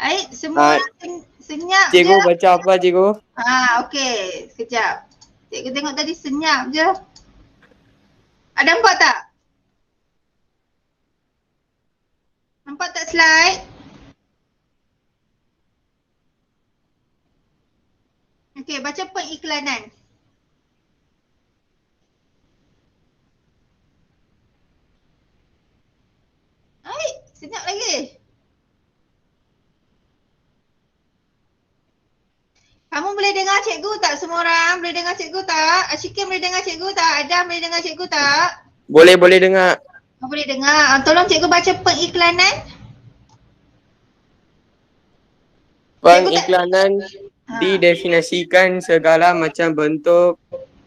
Baik, semua Ah, orang senyap je. cikgu baca apa cikgu? Okey. Sekejap. Cikgu tengok tadi senyap je. Ada nampak tak? Nampak tak slide? Okey, baca pengiklanan. Baik, senyap lagi. Kamu boleh dengar cikgu tak semua orang? Boleh dengar cikgu tak? Ashikin boleh dengar cikgu tak? Adam boleh dengar cikgu tak? Boleh dengar. Boleh dengar. Tolong cikgu baca pengiklanan. Cikgu tak? Pengiklanan didefinisikan segala macam bentuk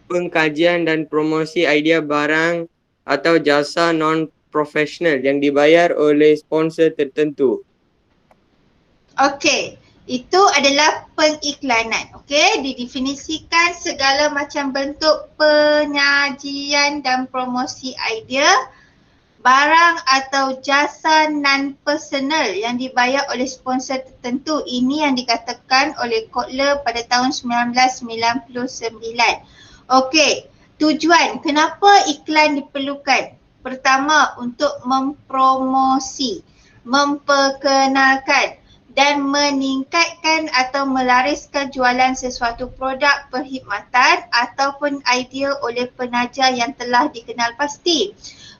pengkajian dan promosi idea barang atau jasa non-profesional yang dibayar oleh sponsor tertentu. Okey, itu adalah pengiklanan. Okey, didefinisikan segala macam bentuk penyajian dan promosi idea, barang atau jasa non-personal yang dibayar oleh sponsor tertentu. Ini yang dikatakan oleh Kotler pada tahun 1999. Okey, tujuan kenapa iklan diperlukan? Pertama, untuk mempromosi, memperkenalkan dan meningkatkan atau melariskan jualan sesuatu produk perkhidmatan ataupun idea oleh penaja yang telah dikenal pasti.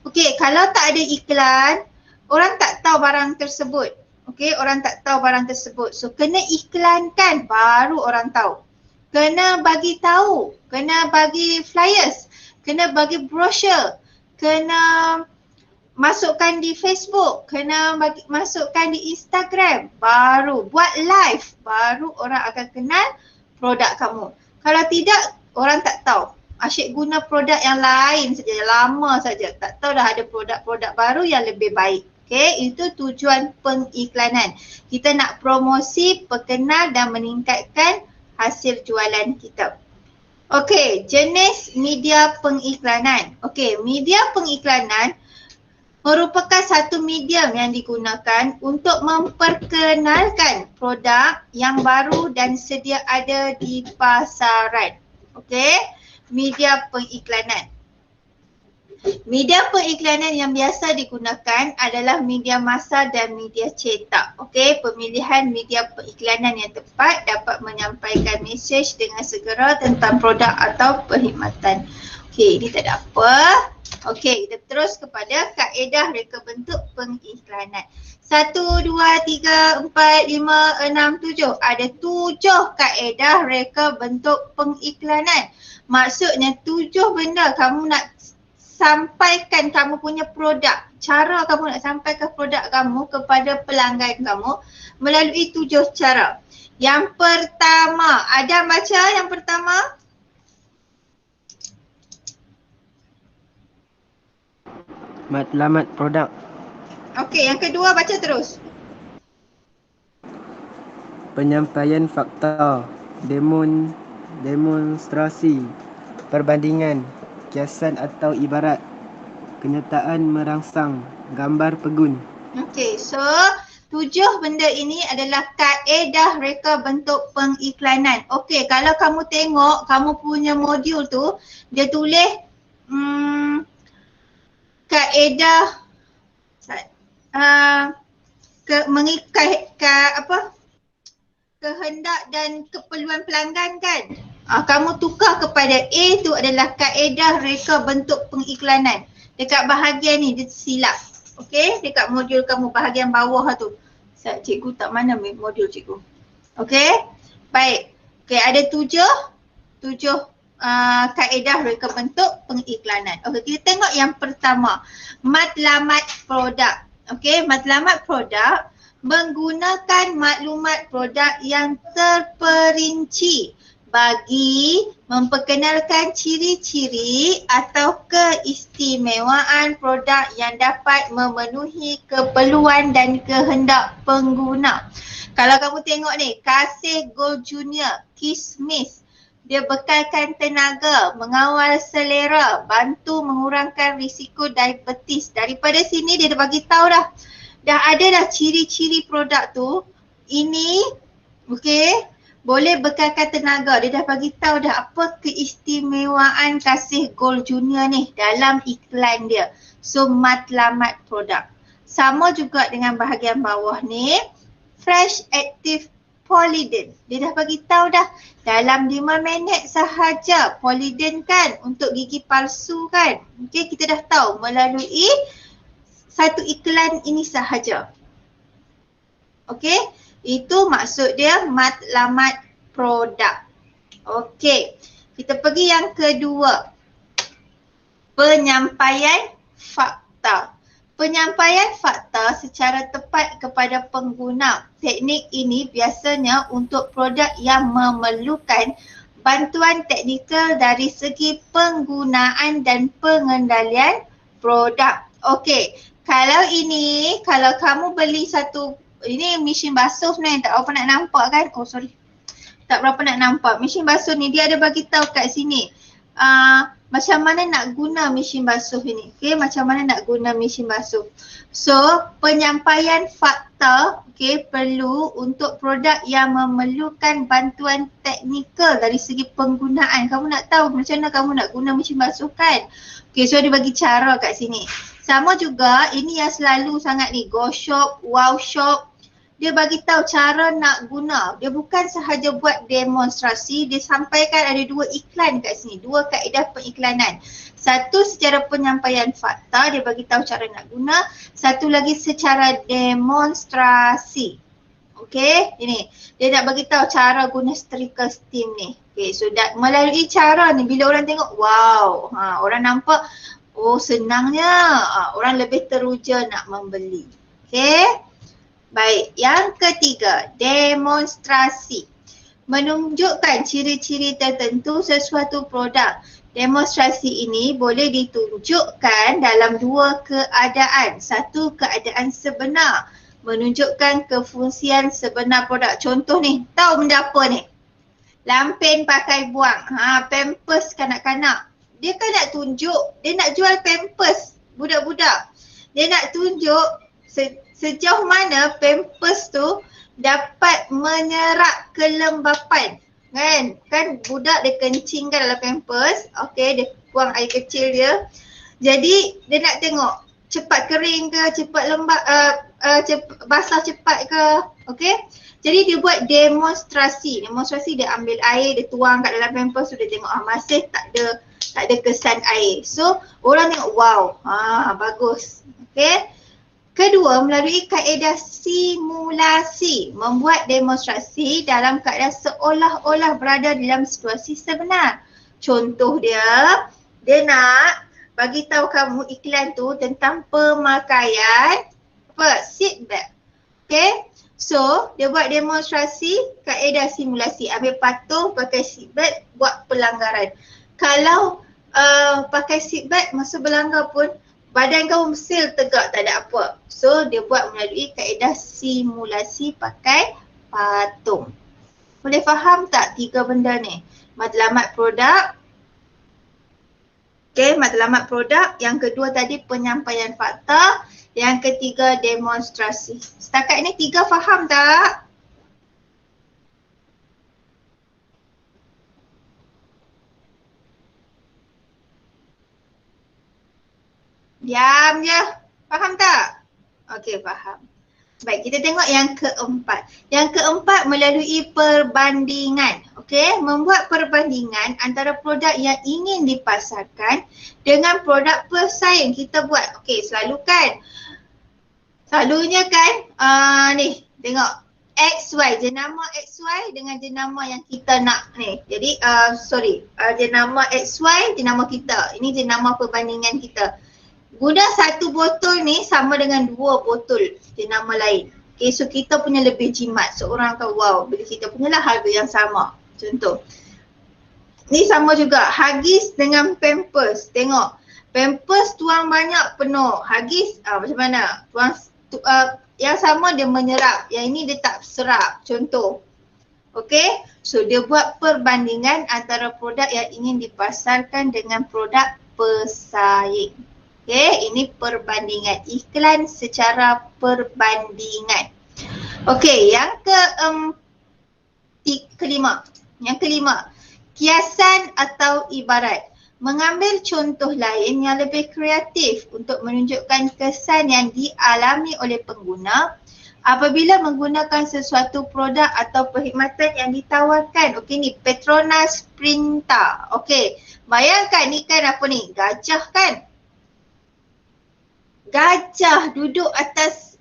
Okey, kalau tak ada iklan, orang tak tahu barang tersebut. Okey, orang tak tahu barang tersebut. So, kena iklankan baru orang tahu. Kena bagi tahu, kena bagi flyers, kena bagi brochure, kena masukkan di Facebook, kena masukkan di Instagram, baru buat live, baru orang akan kenal produk kamu. Kalau tidak, orang tak tahu. Asyik guna produk yang lain saja, yang lama saja. Tak tahu dah ada produk-produk baru yang lebih baik. Okey, itu tujuan pengiklanan. Kita nak promosi, perkenal dan meningkatkan hasil jualan kita. Okey, jenis media pengiklanan. Okey, media pengiklanan merupakan satu medium yang digunakan untuk memperkenalkan produk yang baru dan sedia ada di pasaran. Okey, media pengiklanan. Media pengiklanan yang biasa digunakan adalah media massa dan media cetak. Okey, pemilihan media pengiklanan yang tepat dapat menyampaikan mesej dengan segera tentang produk atau perkhidmatan. Okey, ini tak ada apa. Okey, kita terus kepada kaedah reka bentuk pengiklanan. 1, 2, 3, 4, 5, 6, 7. Ada 7 kaedah reka bentuk pengiklanan. Maksudnya 7 benda kamu nak sampaikan kamu punya produk. Cara kamu nak sampaikan produk kamu kepada pelanggan kamu melalui 7 cara. Yang pertama, ada baca yang pertama? Matlamat produk. Okey, yang kedua baca terus. Penyampaian fakta, demonstrasi, perbandingan, kiasan atau ibarat, kenyataan merangsang, gambar pegun. Okey, so 7 benda ini adalah kaedah reka bentuk pengiklanan. Okey, kalau kamu tengok kamu punya modul tu, dia tulis kaedah kehendak dan keperluan pelanggan kan. Kamu tukar kepada A tu adalah kaedah reka bentuk pengiklanan. Dekat bahagian ni dia silap. Okey, dekat modul kamu bahagian bawah tu. Cikgu tak mana modul cikgu. Okey, baik. Okey, ada 7 kaedah reka bentuk pengiklanan. Okey, kita tengok yang pertama. Matlamat produk. Okey, matlamat produk menggunakan maklumat produk yang terperinci bagi memperkenalkan ciri-ciri atau keistimewaan produk yang dapat memenuhi keperluan dan kehendak pengguna. Kalau kamu tengok ni, Kasih Gold Junior, Kismis, dia bekalkan tenaga, mengawal selera, bantu mengurangkan risiko diabetes. Daripada sini dia dah bagi tahu dah ada dah ciri-ciri produk tu ini boleh bekalkan tenaga. Dia dah bagi tahu dah apa keistimewaan Kasih Gold Junior ni dalam iklan dia. So matlamat produk. Sama juga dengan bahagian bawah ni, Fresh Active Polident. Dia dah bagi tahu dah dalam 5 minit sahaja Polident kan untuk gigi palsu kan. Okey, kita dah tahu melalui satu iklan ini sahaja. Okey, itu maksud dia matlamat produk. Okey, kita pergi yang kedua. Penyampaian fakta. Penyampaian fakta secara tepat kepada pengguna. Teknik ini biasanya untuk produk yang memerlukan bantuan teknikal dari segi penggunaan dan pengendalian produk. Okey, kalau kamu beli satu, ini mesin basuh ni, tak berapa nak nampak kan? Oh sorry, tak berapa nak nampak. Mesin basuh ni dia ada bagi tahu kat sini. Macam mana nak guna mesin basuh ini. Okay, macam mana nak guna mesin basuh. So, penyampaian fakta perlu untuk produk yang memerlukan bantuan teknikal dari segi penggunaan. Kamu nak tahu macam mana kamu nak guna mesin basuh kan? Okay, so dia bagi cara kat sini. Sama juga, ini yang selalu sangat ni, Go Shop, Wow Shop. Dia bagi tahu cara nak guna. Dia bukan sahaja buat demonstrasi, dia sampaikan ada 2 iklan kat sini, 2 kaedah pengiklanan. Satu secara penyampaian fakta, dia bagi tahu cara nak guna. Satu lagi secara demonstrasi. Okey, ini dia nak bagi tahu cara guna sterika steam ni. Okey, so melalui cara ni bila orang tengok, wow, orang nampak oh senangnya, orang lebih teruja nak membeli. Okey. Baik, yang ketiga, demonstrasi. Menunjukkan ciri-ciri tertentu sesuatu produk. Demonstrasi ini boleh ditunjukkan dalam 2 keadaan. Satu, keadaan sebenar. Menunjukkan kefungsian sebenar produk. Contoh ni, tahu benda apa ni? Lampen pakai buang. Pampers kanak-kanak. Dia kan nak tunjuk, dia nak jual pampers budak-budak. Dia nak tunjuk sejauh mana pampers tu dapat menyerap kelembapan. Kan budak dia kencing kan dalam pampers. Okey, dia buang air kecil dia. Jadi dia nak tengok cepat kering ke, cepat lembab, basah cepat ke. Okey. Jadi dia buat demonstrasi. Demonstrasi dia ambil air, dia tuang kat dalam pampers tu, dia tengok masih tak ada kesan air. So orang tengok wow, bagus. Okey. Kedua, melalui kaedah simulasi, membuat demonstrasi dalam keadaan seolah-olah berada dalam situasi sebenar. Contoh dia nak bagi tahu kamu iklan tu tentang pemakaian seat belt. Okay, so dia buat demonstrasi kaedah simulasi, ambil patung, pakai seat belt, buat pelanggaran. Kalau pakai seat belt masa berlanggar pun badan kau mesti tegak, tak ada apa. So dia buat melalui kaedah simulasi pakai patung. Boleh faham tak 3 benda ni? Matlamat produk. Okay, matlamat produk. Yang kedua tadi penyampaian fakta. Yang ketiga demonstrasi. Setakat ni 3 faham tak? Diam je. Faham tak? Okey, faham. Baik, kita tengok yang keempat. Yang keempat melalui perbandingan. Okey, membuat perbandingan antara produk yang ingin dipasarkan dengan produk pesaing. Kita buat, okey, selalunya kan, ni, tengok. XY, jenama XY dengan jenama yang kita nak ni. Jadi, jenama XY, jenama kita. Ini jenama perbandingan kita. Guna satu botol ni sama dengan 2 botol jenama lain. Okay, so kita punya lebih jimat. So orang tahu, wow, beli kita punya lah harga yang sama. Contoh. Ni sama juga, Huggies dengan Pampers. Tengok, Pampers tuang banyak penuh. Huggies macam mana? Yang sama dia menyerap, yang ini dia tak serap. Contoh. Okay, so dia buat perbandingan antara produk yang ingin dipasarkan dengan produk pesaing. Okay, ini perbandingan, iklan secara perbandingan. Okey, yang kelima. Yang kelima, kiasan atau ibarat. Mengambil contoh lain yang lebih kreatif untuk menunjukkan kesan yang dialami oleh pengguna apabila menggunakan sesuatu produk atau perkhidmatan yang ditawarkan. Okey ni Petronas Printer. Okey, bayangkan ni kan apa ni? Gajah kan? Gajah duduk atas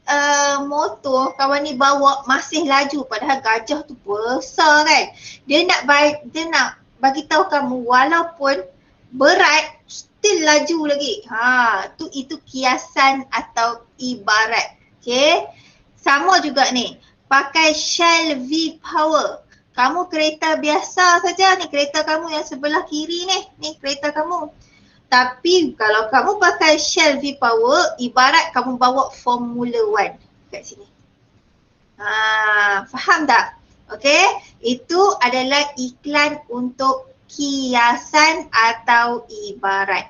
motor, kawan ni bawa masih laju padahal gajah tu besar kan. Dia nak bagi tahu kamu walaupun berat still laju lagi. Itu kiasan atau ibarat. Okey. Sama juga ni, pakai Shell V-Power. Kamu kereta biasa saja ni, kereta kamu yang sebelah kiri ni kereta kamu. Tapi kalau kamu pakai Shell V-Power, ibarat kamu bawa Formula 1 kat sini. Faham tak? Okey, itu adalah iklan untuk kiasan atau ibarat.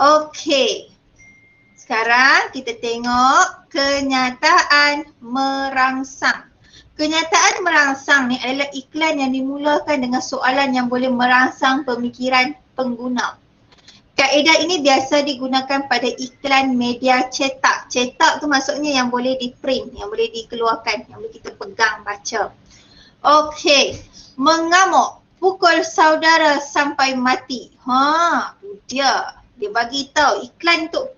Okey. Sekarang kita tengok kenyataan merangsang. Kenyataan merangsang ni adalah iklan yang dimulakan dengan soalan yang boleh merangsang pemikiran pengguna. Kaedah ini biasa digunakan pada iklan media cetak. Cetak tu maksudnya yang boleh di print, yang boleh dikeluarkan, yang boleh kita pegang baca. Okey, mengamuk, pukul saudara sampai mati. Dia bagi tahu iklan tu.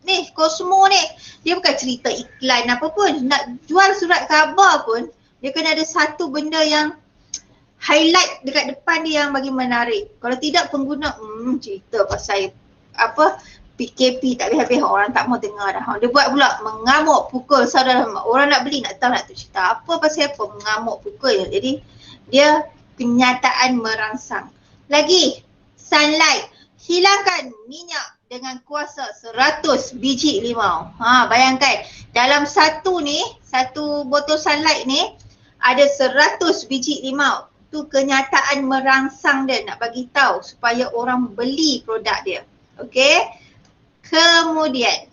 Ni Cosmo ni, dia bukan cerita iklan apa pun. Nak jual surat khabar pun, dia kena ada satu benda yang highlight dekat depan dia yang bagi menarik. Kalau tidak pengguna, cerita pasal apa PKP tak habis-habis, orang tak mau dengar dah. Dia buat pula mengamuk pukul saudara. Orang nak beli nak tahu nak tu cerita apa pasal apa, mengamuk pukul. Jadi dia kenyataan merangsang. Lagi, sunlight. Hilangkan minyak dengan kuasa 100 biji limau. Bayangkan dalam satu botol sunlight ni ada 100 biji limau. Tu kenyataan merangsang dia, nak bagi tahu supaya orang beli produk dia. Okey. Kemudian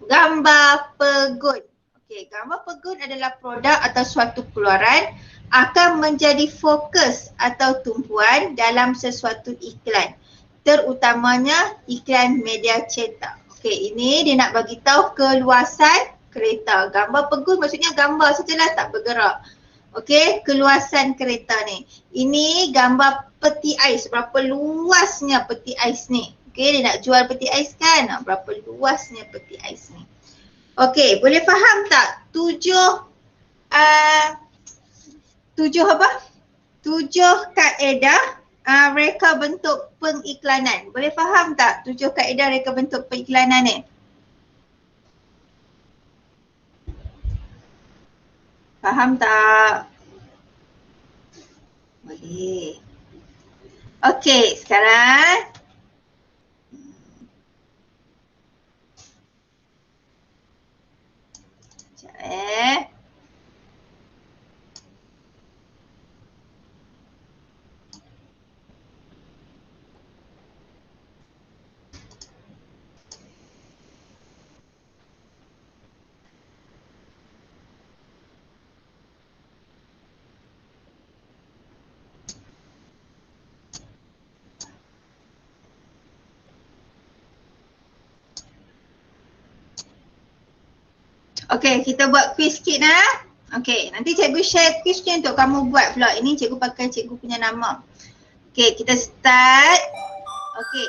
gambar pegun. Okey, gambar pegun adalah produk atau suatu keluaran akan menjadi fokus atau tumpuan dalam sesuatu iklan, terutamanya iklan media cetak. Okey, ini dia nak bagi tahu keluasan kereta. Gambar pegun maksudnya gambar sajalah, tak bergerak. Okey, keluasan kereta ni. Ini gambar peti ais, berapa luasnya peti ais ni. Okey, dia nak jual peti ais kan? Berapa luasnya peti ais ni. Okey, boleh faham tak? Tujuh kaedah reka bentuk pengiklanan. Boleh faham tak 7 kaedah reka bentuk pengiklanan ni? Faham tak? Boleh. Okey, sekarang sekejap Okey, kita buat quiz sikit lah. Okey, nanti cikgu share quiz ni untuk kamu buat pula. Ini cikgu pakai cikgu punya nama. Okey, kita start. Okey,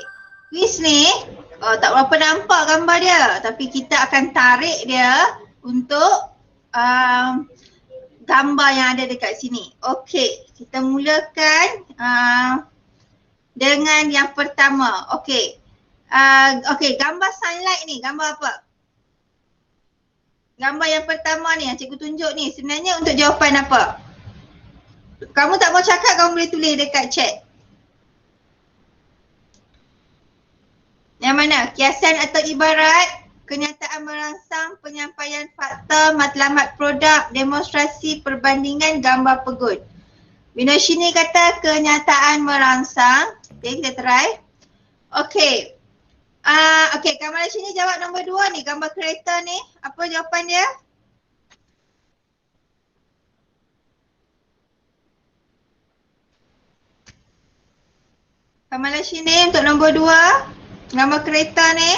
quiz ni tak berapa nampak gambar dia, tapi kita akan tarik dia untuk gambar yang ada dekat sini. Okey, kita mulakan dengan yang pertama. Okey, gambar sunlight ni, gambar apa? Gambar yang pertama ni yang cikgu tunjuk ni sebenarnya untuk jawapan apa? Kamu tak mau cakap, kamu boleh tulis dekat chat. Yang mana? Kiasan atau ibarat, kenyataan merangsang, penyampaian fakta, matlamat produk, demonstrasi, perbandingan, gambar pegun. Binoshini kata kenyataan merangsang. Okay, kita try. Okay. Kamal sini jawab nombor 2 ni, gambar kereta ni. Apa jawapan dia? Kamalan sini untuk nombor 2. Gambar kereta ni.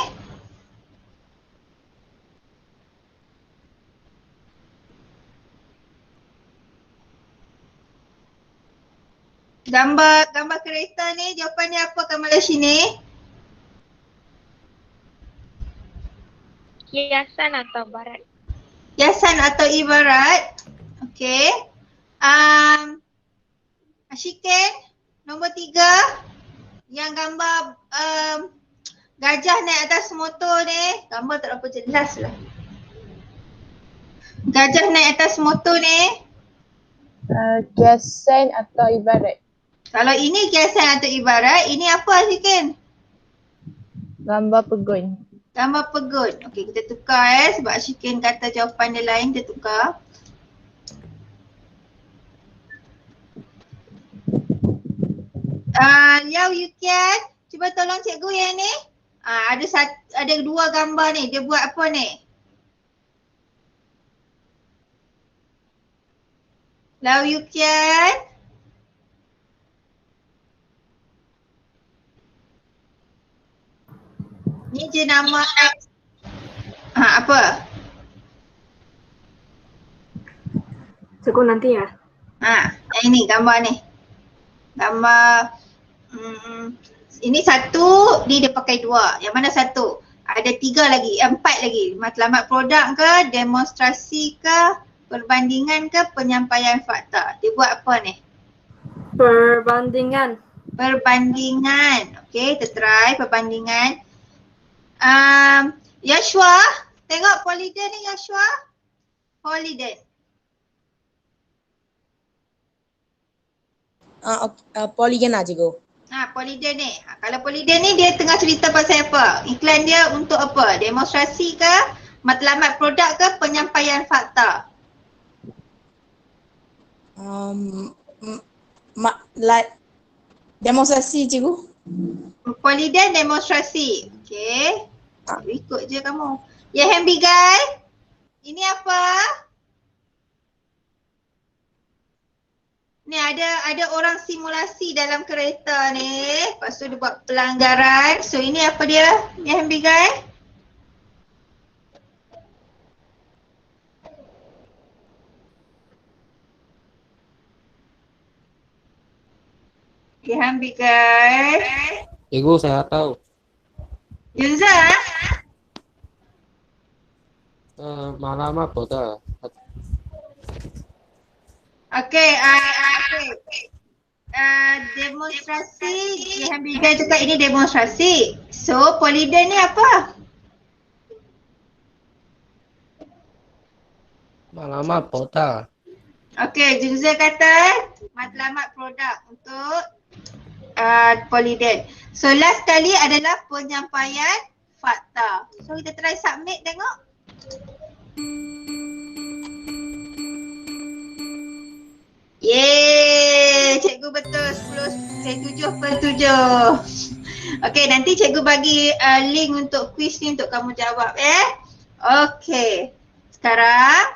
Gambar kereta ni jawapannya apa Kamalan sini? Kiasan atau barat. Kiasan atau ibarat. Okey. Ashikin, nombor 3. Yang gambar gajah naik atas motor ni. Gambar tak apa jelas lah. Gajah naik atas motor ni. Kiasan atau ibarat. Kalau ini kiasan atau ibarat, ini apa Ashikin? Gambar pegun. Gambar pegun. Okey, kita tukar sebab Ashikin kata jawapan dia lain, kita tukar. Liao Yukian, cuba tolong cikgu yang ni. Ada 2 gambar ni, dia buat apa ni? Liao Yukian. Ni jenama X. Apa? Cikgu nanti ya. Yang ini gambar ni. Gambar ini 1, dia pakai 2. Yang mana 1? Ada 3 lagi, 4 lagi. Matlamat produk ke, demonstrasi ke, perbandingan ke, penyampaian fakta. Dia buat apa ni? Perbandingan. Perbandingan. Okey, kita try perbandingan. Yashua, tengok Polydent ni Yashua. Polydent. Polygon lah cikgu. Polydent ni. Kalau Polydent ni dia tengah cerita pasal apa? Iklan dia untuk apa? Demonstrasi ke? Matlamat produk ke? Penyampaian fakta? Demonstrasi cikgu. Polydent demonstrasi. Okey. Ikut je kamu. Ya Hambigai. Ini apa? Ni ada orang simulasi dalam kereta ni. Lepas tu dia buat pelanggaran. So ini apa dia? Ya Hambigai. Ya Hambigai. Cikgu saya tahu. Yunza? Malam apa tu? Okey, demonstrasi, yang Hambigai cakap ini demonstrasi. So, Polydent ni apa? Malam apa tu? Okey, Junza kata matlamat produk untuk Polydent. So, last kali adalah penyampaian fakta. So, kita try submit tengok. Yeay, cikgu betul 7/7. Okey, nanti cikgu bagi link untuk quiz ni untuk kamu jawab Okey. Sekarang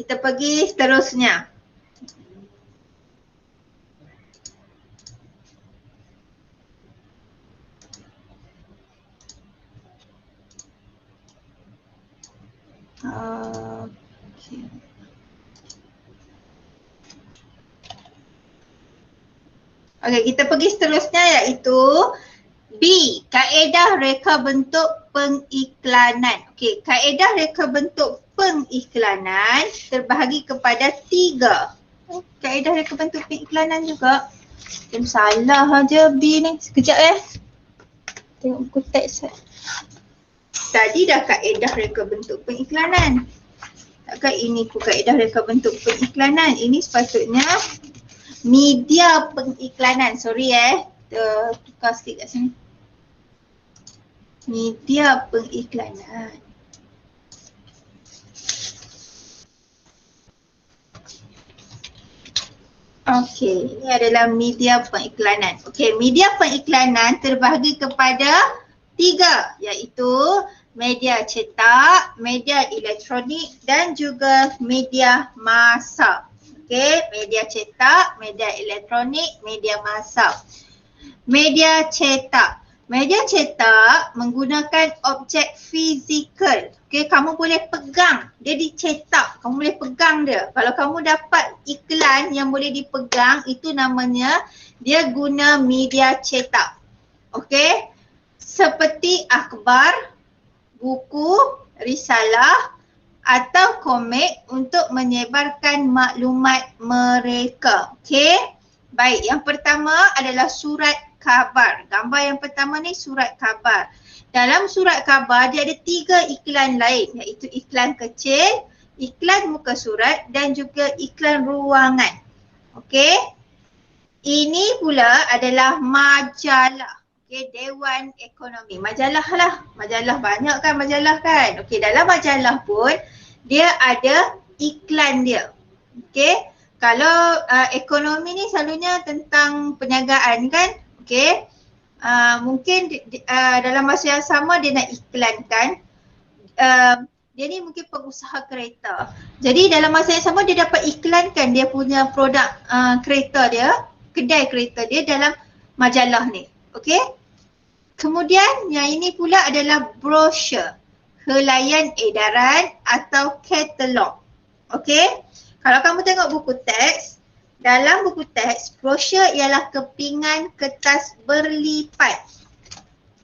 kita pergi seterusnya. Okay. Okey, kita pergi seterusnya iaitu B. Kaedah reka bentuk pengiklanan. Okey, kaedah reka bentuk pengiklanan terbahagi kepada 3. Kaedah reka bentuk pengiklanan juga. Salah aja B ni. Sekejap Tengok buku teks. Tadi dah kaedah reka bentuk pengiklanan. Takkan ini pun kaedah reka bentuk pengiklanan. Ini sepatutnya media pengiklanan. Sorry tukar sikit kat sini. Media pengiklanan. Okey, ini adalah media pengiklanan. Okey, media pengiklanan terbahagi kepada 3 iaitu media cetak, media elektronik dan juga media massa. Okey, media cetak, media elektronik, media massa. Media cetak. Media cetak menggunakan objek fizikal. Okey, kamu boleh pegang. Dia dicetak, kamu boleh pegang dia. Kalau kamu dapat iklan yang boleh dipegang, itu namanya dia guna media cetak. Okey, seperti akhbar, buku, risalah atau komik untuk menyebarkan maklumat mereka. Okey, baik, yang pertama adalah surat khabar. Gambar yang pertama ni surat khabar. Dalam surat khabar dia ada 3 iklan lain, iaitu iklan kecil, iklan muka surat dan juga iklan ruangan. Okey, ini pula adalah majalah. Okey, Dewan Ekonomi. Majalah lah. Majalah banyak kan majalah kan. Okey, dalam majalah pun dia ada iklan dia. Okey, kalau ekonomi ni selalunya tentang perniagaan kan. Okey, mungkin dalam masa yang sama dia nak iklankan. Dia ni mungkin pengusaha kereta. Jadi dalam masa yang sama dia dapat iklankan dia punya produk kereta dia, kedai kereta dia dalam majalah ni. Okey. Kemudian yang ini pula adalah brosur, helaian edaran atau katalog. Okey. Kalau kamu tengok buku teks, dalam buku teks, brosur ialah kepingan kertas berlipat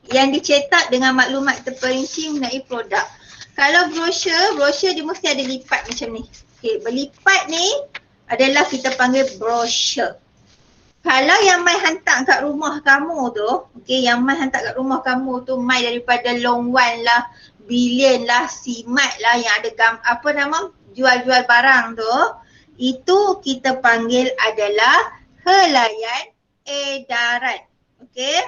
yang dicetak dengan maklumat terperinci mengenai produk. Kalau brosur dia mesti ada lipat macam ni. Okey, berlipat ni adalah kita panggil brosur. Kalau yang mai hantar kat rumah kamu tu, okey, yang mai hantar kat rumah kamu tu mai daripada Long Wan lah, Billion lah, Simat lah yang ada jual-jual barang tu, itu kita panggil adalah helaian edaran. Okey.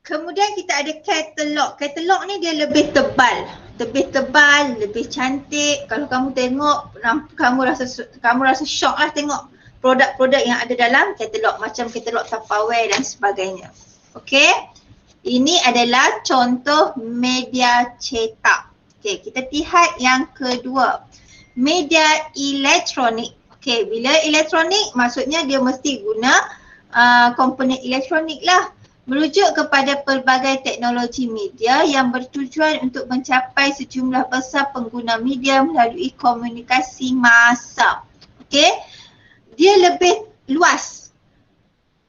Kemudian kita ada katalog. Katalog ni dia lebih tebal, lebih cantik. Kalau kamu tengok, kamu rasa shock lah tengok produk-produk yang ada dalam katalog, macam katalog Tupperware dan sebagainya. Okey. Ini adalah contoh media cetak. Okey, kita lihat yang kedua. Media elektronik. Okey, bila elektronik maksudnya dia mesti guna komponen elektronik lah. Merujuk kepada pelbagai teknologi media yang bertujuan untuk mencapai sejumlah besar pengguna media melalui komunikasi massa. Okey, dia lebih luas.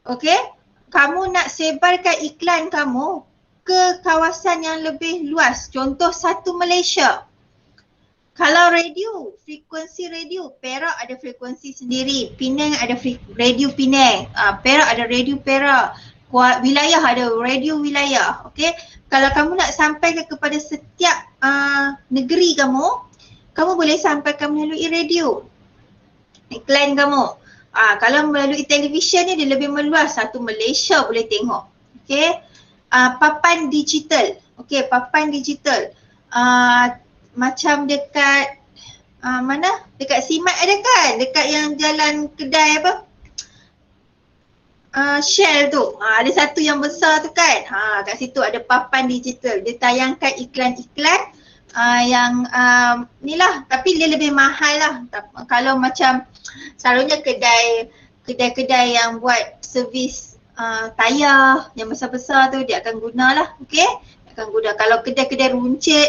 Okey, kamu nak sebarkan iklan kamu ke kawasan yang lebih luas. Contoh satu Malaysia. Kalau radio, frekuensi radio, Perak ada frekuensi sendiri, Penang ada radio Penang, Perak ada radio Perak, wilayah ada radio wilayah. Okey, kalau kamu nak sampaikan kepada setiap negeri kamu boleh sampaikan melalui radio iklan kamu. Kalau melalui televisyen ni dia lebih meluas, satu Malaysia boleh tengok. Okey, papan digital. Okey, papan digital. Macam dekat mana? Dekat Simat ada kan? Dekat yang jalan kedai apa? Shell tu. Ada satu yang besar tu kan? Kat situ ada papan digital. Dia tayangkan iklan-iklan yang ni lah. Tapi dia lebih mahal lah. Kalau macam selalunya kedai-kedai yang buat servis tayar yang besar-besar tu dia akan gunalah. Okey? Akan guna. Kalau kedai-kedai runcit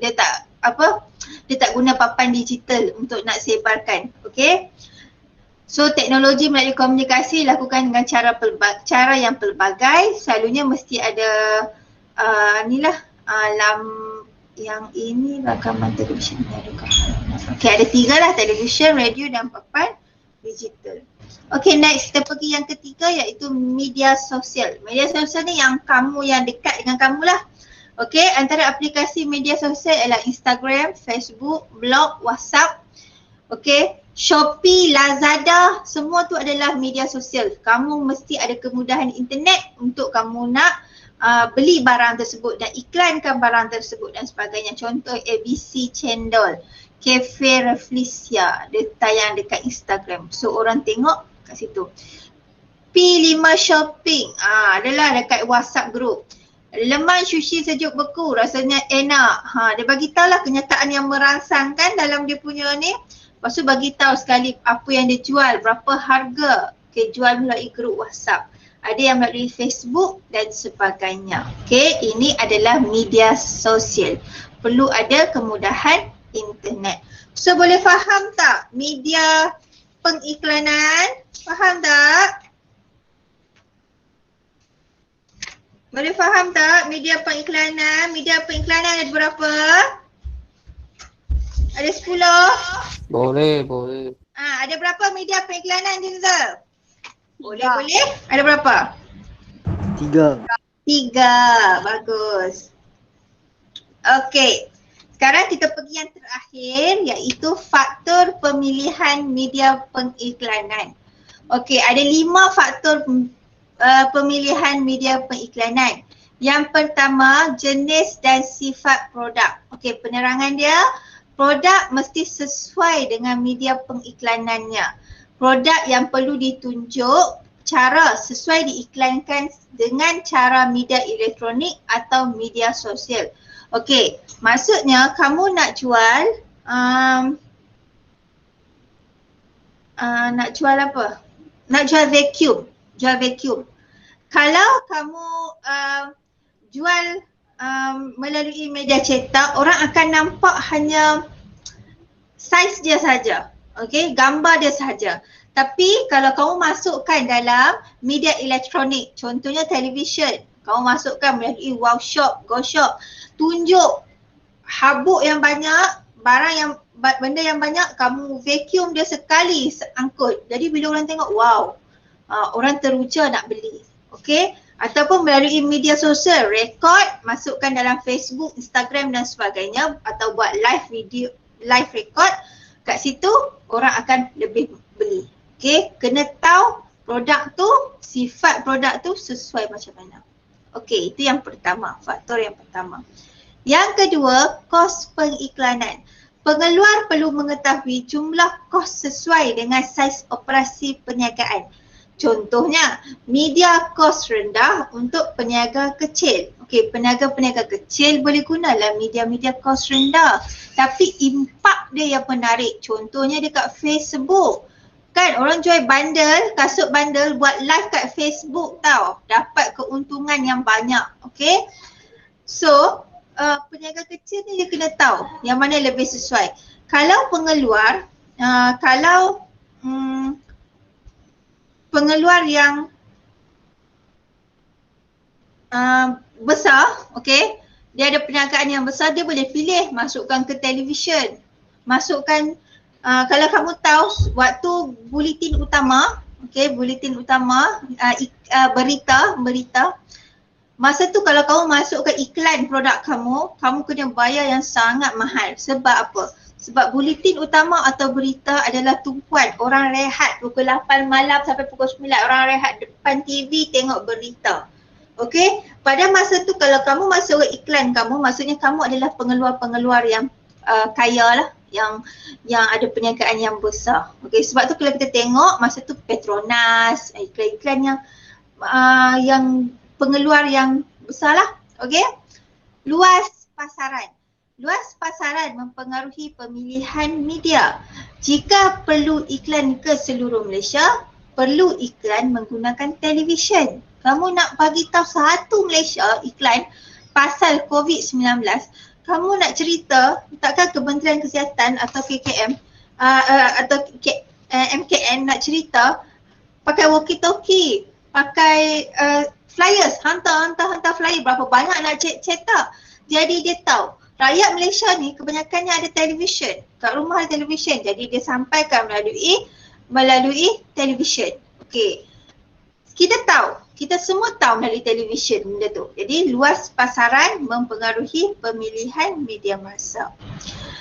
dia tak guna papan digital untuk nak sebarkan. Okey. So teknologi melalui komunikasi dilakukan dengan cara yang pelbagai. Selalunya mesti ada yang ini rakaman televisyen ni ada kat. Okey, ada 3 lah, televisyen, radio dan papan digital. Okey, next kita pergi yang ketiga iaitu media sosial. Media sosial ni yang dekat dengan kamu lah. Okey, antara aplikasi media sosial adalah Instagram, Facebook, blog, WhatsApp. Okey, Shopee, Lazada, semua tu adalah media sosial. Kamu mesti ada kemudahan internet untuk kamu nak beli barang tersebut dan iklankan barang tersebut dan sebagainya. Contoh ABC Cendol, Cafe Reflesia, dia tayang dekat Instagram. So orang tengok kat situ. P5 Shopping, adalah dekat WhatsApp group. Leman sushi sejuk beku, rasanya enak. Dia bagi tahu lah kenyataan yang merangsangkan dalam dia punya ni Lepas tu bagi tahu sekali apa yang dia jual, berapa harga. Okay, jual melalui grup WhatsApp. Ada yang melalui Facebook dan sebagainya. Okay, ini adalah media sosial. Perlu ada kemudahan internet. So boleh faham tak media pengiklanan? Faham tak? Boleh faham tak media pengiklanan? Media pengiklanan ada berapa? Ada 10? Boleh, boleh. Ada berapa media pengiklanan Jinza? Boleh. Ada berapa? 3. 3. Bagus. Okey. Sekarang kita pergi yang terakhir iaitu faktor pemilihan media pengiklanan. Okey, ada 5 faktor pemilihan media pengiklanan. Yang pertama, jenis dan sifat produk. Okey, penerangan dia, produk mesti sesuai dengan media pengiklanannya. Produk yang perlu ditunjuk, cara sesuai diiklankan dengan cara media elektronik atau media sosial. Okey, maksudnya kamu nak jual nak jual apa? Nak jual vacuum. Kalau kamu jual melalui media cetak, orang akan nampak hanya saiz dia saja. Okey, gambar dia saja. Tapi kalau kamu masukkan dalam media elektronik, contohnya televisyen, kamu masukkan melalui Wow Shop, Go Shop, tunjuk habuk yang banyak, benda yang banyak, kamu vacuum dia sekali angkut. Jadi bila orang tengok, wow, orang teruja nak beli. Okey, ataupun melalui media sosial, rekod, masukkan dalam Facebook, Instagram dan sebagainya, atau buat live video, live record, kat situ orang akan lebih beli. Okey, kena tahu produk tu, sifat produk tu sesuai macam mana. Okey, itu yang pertama, faktor yang pertama. Yang kedua, kos pengiklanan. Pengeluar perlu mengetahui jumlah kos sesuai dengan saiz operasi perniagaan. Contohnya, media kos rendah untuk peniaga kecil. Okey, peniaga-peniaga kecil boleh gunalah media-media kos rendah. Tapi impak dia yang menarik. Contohnya dekat Facebook. Kan orang jual bundle, kasut bundle, buat live kat Facebook tau. Dapat keuntungan yang banyak. Okey. So, peniaga kecil ni dia kena tahu yang mana lebih sesuai. Kalau pengeluar, pengeluar yang besar, okey, dia ada perniagaan yang besar, dia boleh pilih masukkan ke televisyen, masukkan kalau kamu tahu waktu buletin utama, okey, buletin utama, berita, masa tu kalau kamu masukkan iklan produk kamu, kamu kena bayar yang sangat mahal. Sebab apa? Sebab buletin utama atau berita adalah tumpuan. Orang rehat pukul 8 malam sampai pukul 9. Orang rehat depan TV tengok berita. Okey? Pada masa tu kalau kamu masuk iklan kamu, maksudnya kamu adalah pengeluar-pengeluar yang kaya lah. Yang ada perniagaan yang besar. Okey, sebab tu kalau kita tengok masa tu Petronas, iklan-iklan yang pengeluar yang besar lah. Okey? Luas pasaran. Luas pasaran mempengaruhi pemilihan media. Jika perlu iklan ke seluruh Malaysia, perlu iklan menggunakan televisyen. Kamu nak bagi tahu satu Malaysia iklan pasal COVID-19, kamu nak cerita, takkan Kementerian Kesihatan atau KKM atau MKN nak cerita pakai walkie-talkie, pakai flyers, hantar flyer, berapa banyak nak cetak. Jadi dia tahu rakyat Malaysia ni kebanyakannya ada televisyen, kat rumah ada televisyen, jadi dia sampaikan melalui televisyen. Okey, kita semua tahu melalui televisyen benda tu. Jadi luas pasaran mempengaruhi pemilihan media massa.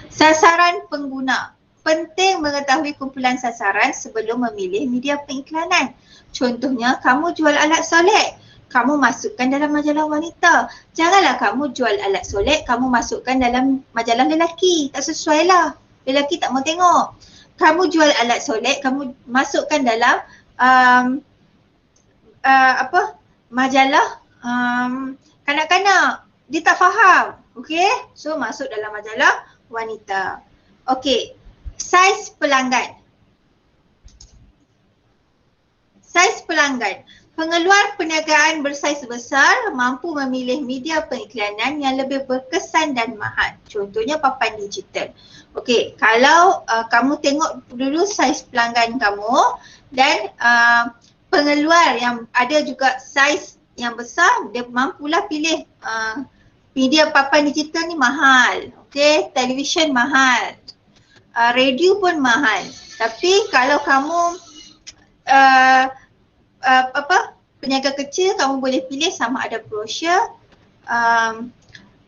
Sasaran pengguna. Penting mengetahui kumpulan sasaran sebelum memilih media pengiklanan. Contohnya, kamu jual alat solek, kamu masukkan dalam majalah wanita. Janganlah kamu jual alat solek, kamu masukkan dalam majalah lelaki. Tak sesuai lah. Lelaki tak mau tengok. Kamu jual alat solek, kamu masukkan dalam majalah kanak-kanak. Dia tak faham. Okey? So masuk dalam majalah wanita. Okey. Saiz pelanggan. Saiz pelanggan. Pengeluar perniagaan bersaiz besar mampu memilih media pengiklanan yang lebih berkesan dan mahal. Contohnya papan digital. Okey, kalau kamu tengok dulu saiz pelanggan kamu dan pengeluar yang ada juga saiz yang besar, dia mampulah pilih media papan digital ni mahal. Okey, televisyen mahal. Radio pun mahal. Tapi kalau kamu peniaga kecil, kamu boleh pilih sama ada brosur,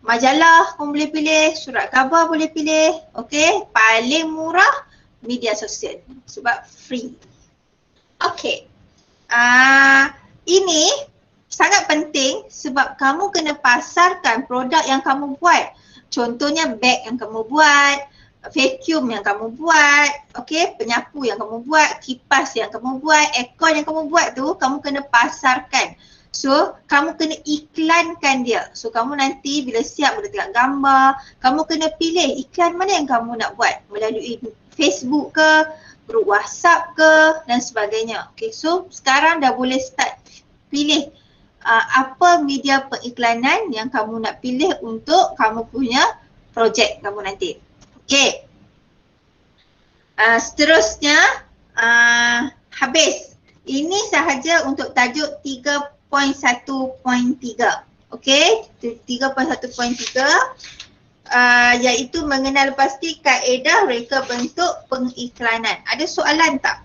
majalah kamu boleh pilih, surat khabar boleh pilih. Okey, paling murah media sosial sebab free. Okey. Ini sangat penting sebab kamu kena pasarkan produk yang kamu buat. Contohnya beg yang kamu buat, vacuum yang kamu buat, okey, penyapu yang kamu buat, kipas yang kamu buat, aircon yang kamu buat tu, kamu kena pasarkan. So, kamu kena iklankan dia. So, kamu nanti bila siap boleh tengok gambar, kamu kena pilih iklan mana yang kamu nak buat melalui Facebook ke, grup WhatsApp ke dan sebagainya. Okay, so sekarang dah boleh start pilih apa media pengiklanan yang kamu nak pilih untuk kamu punya projek kamu nanti. Okay. Seterusnya habis. Ini sahaja untuk tajuk 3.1.3. Okay, 3.1.3 iaitu mengenal pasti kaedah reka bentuk pengiklanan. Ada soalan tak?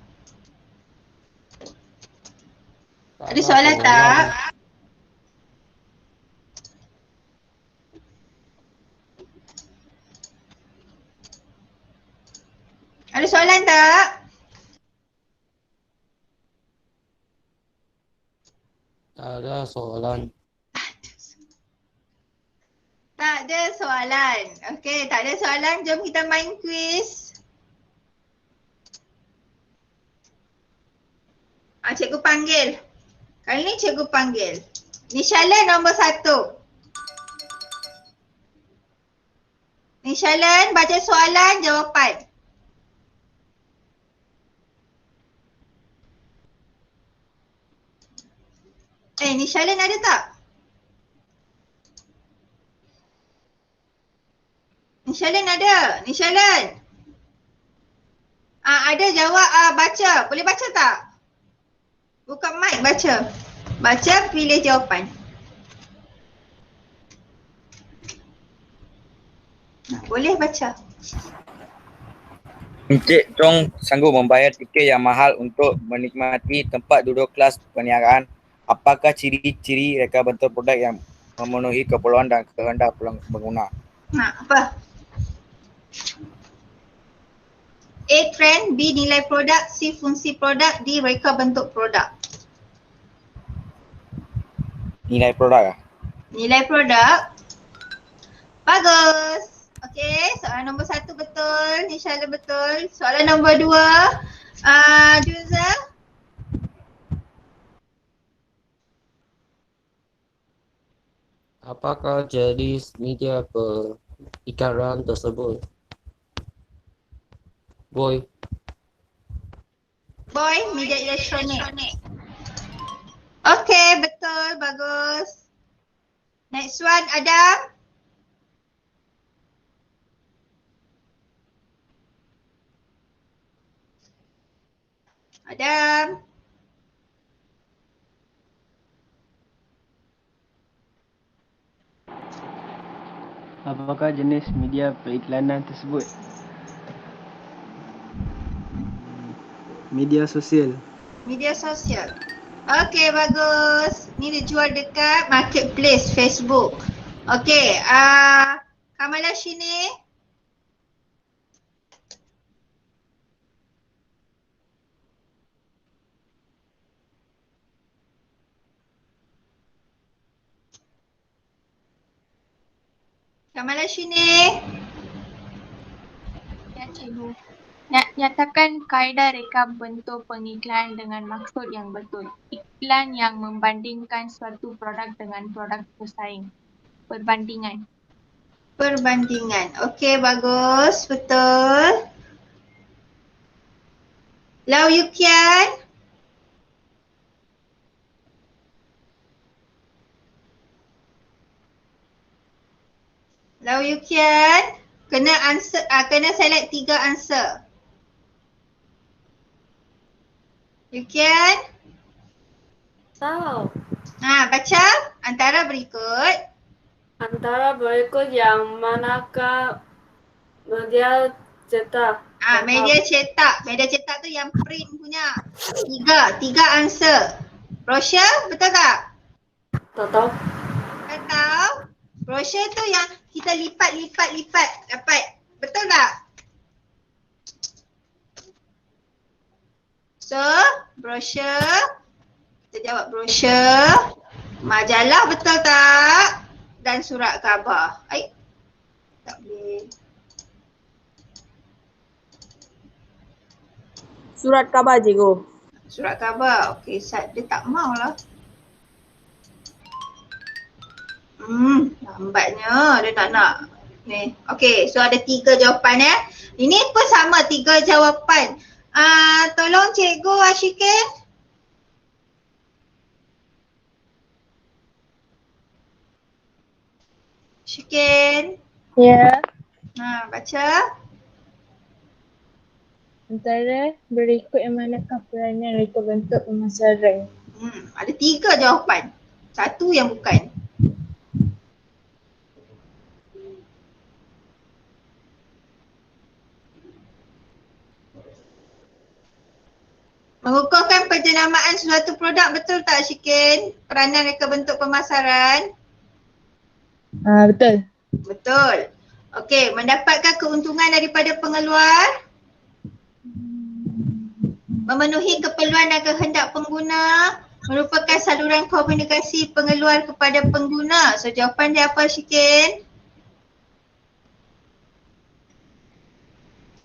Ada soalan tak? Ada soalan tak? Tak ada soalan. Tak ada soalan. Okey, tak ada soalan. Jom kita main quiz. Cikgu panggil. Kali ni cikgu panggil. Nishalan nombor 1. Nishalan baca soalan, jawapan. Nishalan ada tak? Nishalan ada? Nishalan? Ada jawab, baca. Boleh baca tak? Buka mic, baca. Baca, pilih jawapan. Boleh baca. Encik Chong sanggup membayar tiket yang mahal untuk menikmati tempat duduk kelas perniagaan. Apakah ciri-ciri reka bentuk produk yang memenuhi keperluan dan kehendak pengguna? Apa? A. Trend, B. Nilai produk, C. Fungsi produk, D. Reka bentuk produk. Nilai produk. Nilai produk. Bagus. Okey, soalan nombor 1 betul. InsyaAllah betul. Soalan nombor 2. Junza. Apakah jenis media perikanan tersebut? Boy. Boy, media elektronik. Okey, betul. Bagus. Next one, Adam. Adam. Apakah jenis media periklanan tersebut? Media sosial. Media sosial. Okey, bagus. Ni dijual dekat marketplace Facebook. Okey, Kamala sini. Kamala sini. Ya, cikgu. Nyatakan kaedah reka bentuk pengiklan dengan maksud yang betul. Iklan yang membandingkan suatu produk dengan produk pesaing. Perbandingan. Perbandingan. Okey, bagus. Betul. Lau Yukian. Lau Yukian. Kena answer, kena select 3 answer. Yukian. Tahu. Baca antara berikut. Antara berikut yang manakah media cetak? Media cetak. Media cetak tu yang print punya. 3 answer. Brochure, betul tak? Tak tahu. Tak tahu? Brochure tu yang kita lipat dapat. Betul tak? So, brochure. Kita jawab brochure. Majalah, betul tak? Dan surat khabar. Tak boleh. Surat khabar cikgu. Surat khabar. Okey, dia tak maulah. Lambatnya dia nak. Ni. Okey, so ada 3 jawapan Ini pun sama 3 jawapan. Tolong cikgu Ashikin. Ashikin. Ya, Baca. antara berikut yang manakah peranan reka bentuk pemasaran? Ada 3 jawapan. 1 yang bukan. Mengukuhkan penjenamaan suatu produk, betul tak Syikin? Peranan reka bentuk pemasaran? Betul. Betul. Okey, mendapatkan keuntungan daripada pengeluar? Memenuhi keperluan dan kehendak pengguna? Merupakan saluran komunikasi pengeluar kepada pengguna. So jawapan dia apa Syikin?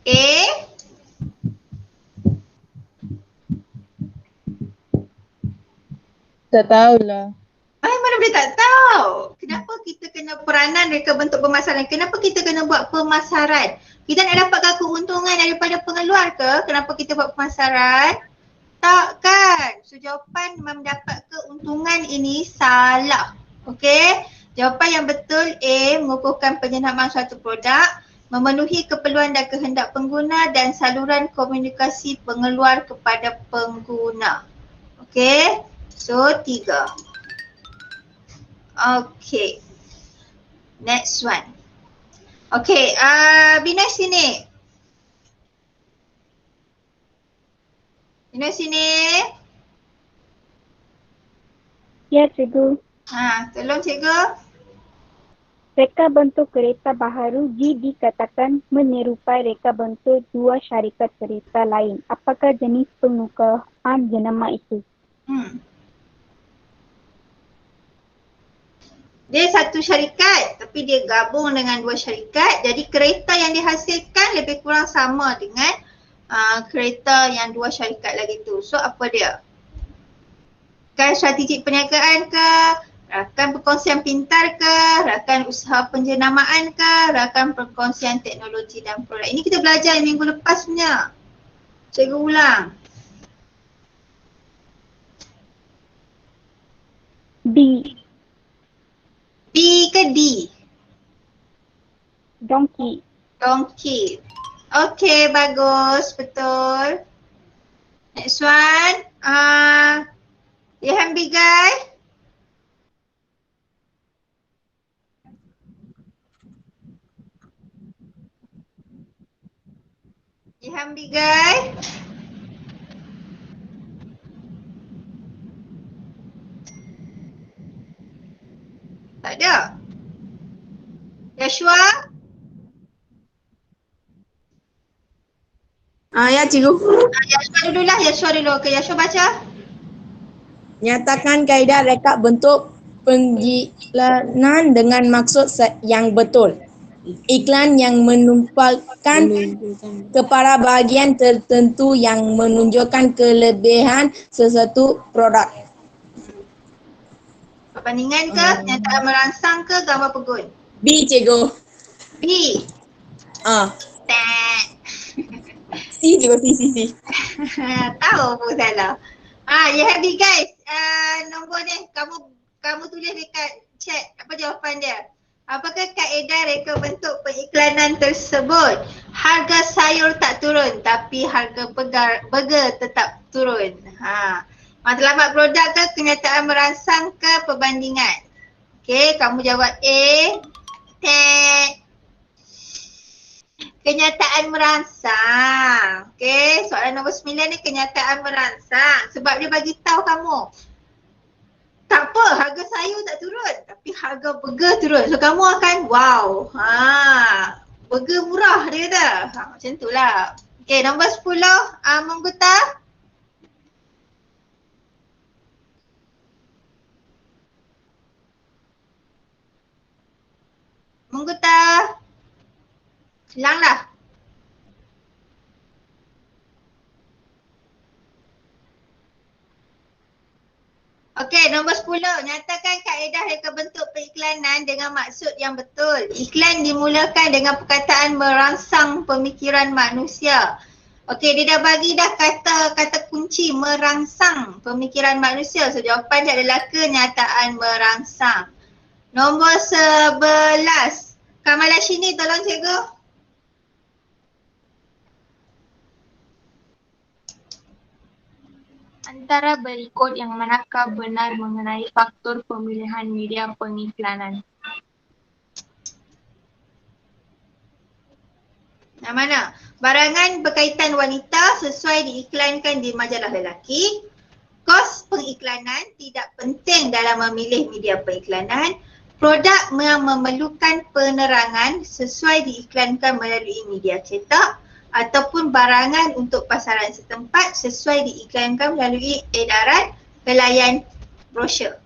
A. Tak tahulah. Mana boleh tak tahu? Kenapa kita kena peranan reka bentuk pemasaran? Kenapa kita kena buat pemasaran? Kita nak dapatkan keuntungan daripada pengeluar ke? Kenapa kita buat pemasaran? Tak kan? So jawapan mendapat keuntungan ini salah. Okey? Jawapan yang betul A, mengukuhkan penjenamaan suatu produk, memenuhi keperluan dan kehendak pengguna dan saluran komunikasi pengeluar kepada pengguna. Okey? So 3. Okay. Next one. Okay, Bina sini. Bina sini. Ya, cikgu. Tolong cikgu. Reka bentuk kereta baharu dikatakan menyerupai reka bentuk 2 syarikat kereta lain. Apakah jenis pengukuhan jenama itu? Dia satu syarikat tapi dia gabung dengan 2 syarikat. Jadi kereta yang dihasilkan lebih kurang sama dengan kereta yang 2 syarikat lagi tu. So apa dia? Rakan strategik perniagaan ke? Rakan perkongsian pintar ke? Rakan usaha penjenamaan ke? Rakan perkongsian teknologi dan produk. Ini kita belajar minggu lepas punya. Cikgu ulang. B. B ke D? Donkey. Donkey. Okay, bagus. Betul. Next one. Ilham Bigai. Ilham Bigai. Tak ada. Yashua? Ya cikgu. Yashua dululah. Yashua dulu. Okay, Yashua baca. Nyatakan kaedah reka bentuk pengiklanan dengan maksud yang betul. Iklan yang menumpahkan kepada bahagian tertentu yang menunjukkan kelebihan sesuatu produk. Perbandingan ke? Nyataan merangsang ke? Gambar pegun? B cikgu. B. Ah. Tak. C cikgu, C. Tahu pun salah. You happy guys? Nombor ni kamu tulis dekat chat apa jawapan dia. Apakah kaedah reka bentuk periklanan tersebut? Harga sayur tak turun tapi harga burger tetap turun. Matlamat produk ke kenyataan merangsang ke perbandingan? Okey, kamu jawab A. Tek. Kenyataan merangsang. Okey, soalan nombor 9 ni kenyataan merangsang. Sebab dia bagi tahu kamu. Tak apa, harga sayur tak turun tapi harga burger turun. So kamu akan wow. Burger murah dia kata. Macam tu lah. Okey, nombor 10 Mengguta. Mengguta. Hilanglah. Okey, nombor 10. Nyatakan kaedah reka bentuk periklanan dengan maksud yang betul. Iklan dimulakan dengan perkataan merangsang pemikiran manusia. Okey, dia dah bagi dah kata kunci merangsang pemikiran manusia. So jawapan dia adalah kenyataan merangsang. Nombor 11. Kamalashini tolong cikgu. Antara berikut yang manakah benar mengenai faktor pemilihan media pengiklanan? Yang mana? Barangan berkaitan wanita sesuai diiklankan di majalah lelaki. Kos pengiklanan tidak penting dalam memilih media periklanan. Produk yang memerlukan penerangan sesuai diiklankan melalui media cetak. Ataupun barangan untuk pasaran setempat sesuai diiklankan melalui edaran pelayan brosur.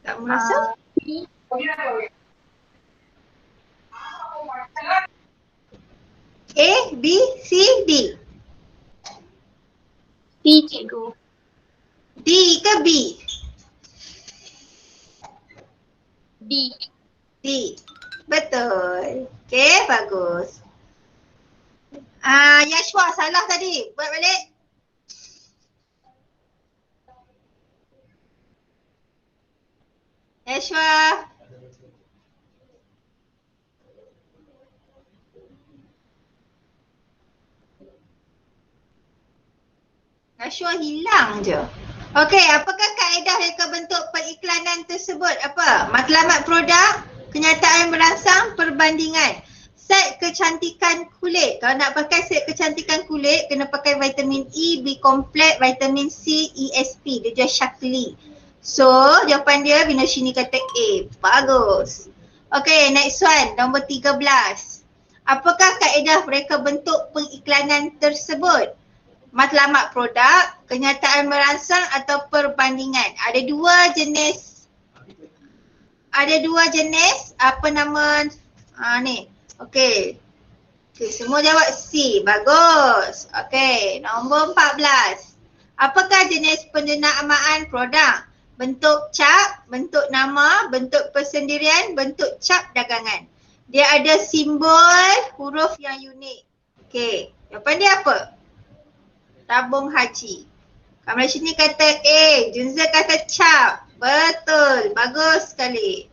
Tak merasa? A, B, C, D. C cikgu. D ke B? D. D. Betul. Okey, bagus. Yashwa salah tadi. Buat balik. Yashwa. Yashwa hilang je. Okey, apakah kaedah reka bentuk periklanan tersebut? Apa? Matlamat produk, kenyataan merangsang, perbandingan. Set kecantikan kulit. Kalau nak pakai set kecantikan kulit, kena pakai vitamin E, B complex, vitamin C, ESP. Dia just Shaklee. So, jawapan dia Vinoshini kata A. Bagus. Okey, next one. Nombor 13. Apakah kaedah reka bentuk pengiklanan tersebut? Matlamat produk, kenyataan merangsang atau perbandingan. Ada dua jenis. Apa nama ni? Okey. Okey, semua jawab C. Bagus. Okey, nombor 14. Apakah jenis pendenamaan produk? Bentuk cap, bentuk nama, bentuk persendirian, bentuk cap dagangan. Dia ada simbol huruf yang unik. Okey, jawapan dia apa? Tabung haji. Kamera sini kata A, Junza kata cap. Betul, bagus sekali.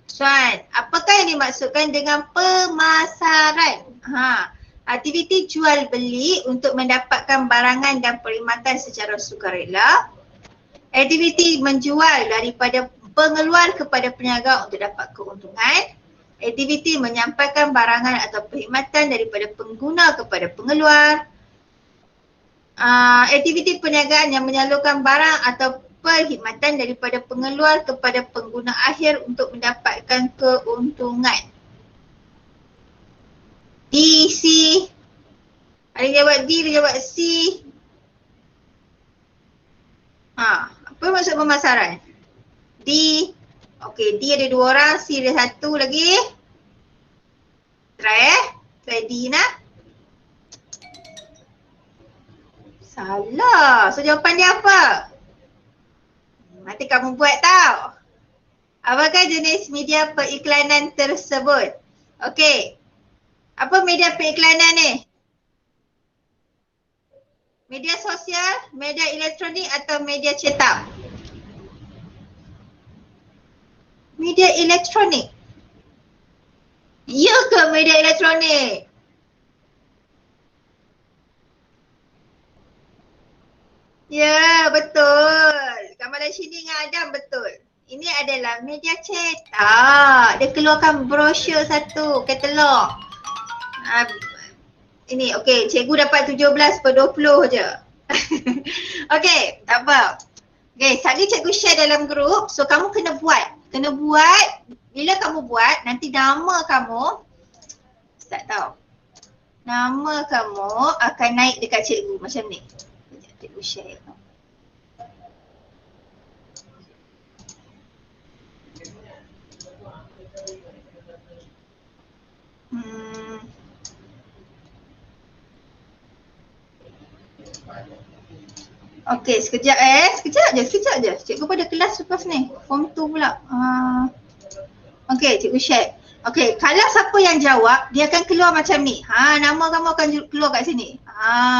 Soalan, apakah yang dimaksudkan dengan pemasaran? Aktiviti jual beli untuk mendapatkan barangan dan perkhidmatan secara sukarela. Aktiviti menjual daripada pengeluar kepada peniaga untuk dapat keuntungan. Aktiviti menyampaikan barangan atau perkhidmatan daripada pengguna kepada pengeluar. Aktiviti perniagaan yang menyalurkan barang atau perkhidmatan daripada pengeluar kepada pengguna akhir untuk mendapatkan keuntungan. D, C. Ada yang jawab D, ada yang jawab C. Apa maksud pemasaran? D. Okey, D ada dua orang, C ada satu lagi. Try D nak. Salah. So jawapan dia apa? Nanti kamu buat tau. Apakah jenis media periklanan tersebut? Okey. Apa media periklanan ni? Media sosial, media elektronik atau media cetak? Media elektronik. Ya ke media elektronik? Ya, betul. Gambar sini dengan Adam betul. Ini adalah media cetak. Dia keluarkan brosur satu, katalog. Ini okey, cikgu dapat 17/20 je. Okey, tak apa. Okey, tadi cikgu share dalam grup. So kamu kena buat. Bila kamu buat, nanti nama kamu tak tahu. Nama kamu akan naik dekat cikgu macam ni. Sekejap cikgu share. Okey, sekejap je. Cikgu pada kelas lepas ni. Form 2 pula. Okey, cikgu share. Okey, kalau siapa yang jawab, dia akan keluar macam ni. Nama kamu akan keluar kat sini.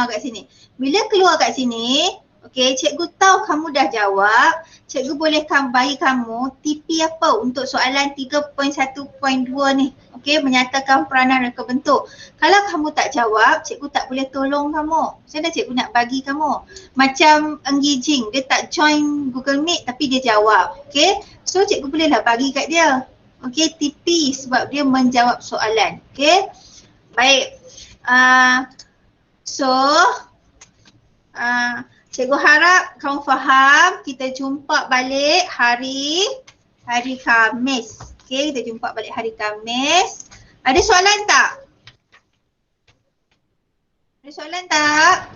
Kat sini. Bila keluar kat sini, okey, cikgu tahu kamu dah jawab. Cikgu bolehkan bagi kamu TP apa untuk soalan 3.1.2 ni. Okey, menyatakan peranan reka bentuk. Kalau kamu tak jawab, cikgu tak boleh tolong kamu. Macam mana cikgu nak bagi kamu? Macam engaging, dia tak join Google Meet tapi dia jawab. Okey, so cikgu bolehlah bagi kat dia. Okey, TP sebab dia menjawab soalan. Okey, baik. Cikgu harap kamu faham. Kita jumpa balik hari Khamis. Okey, kita jumpa balik hari Khamis. Ada soalan tak? Ada soalan tak?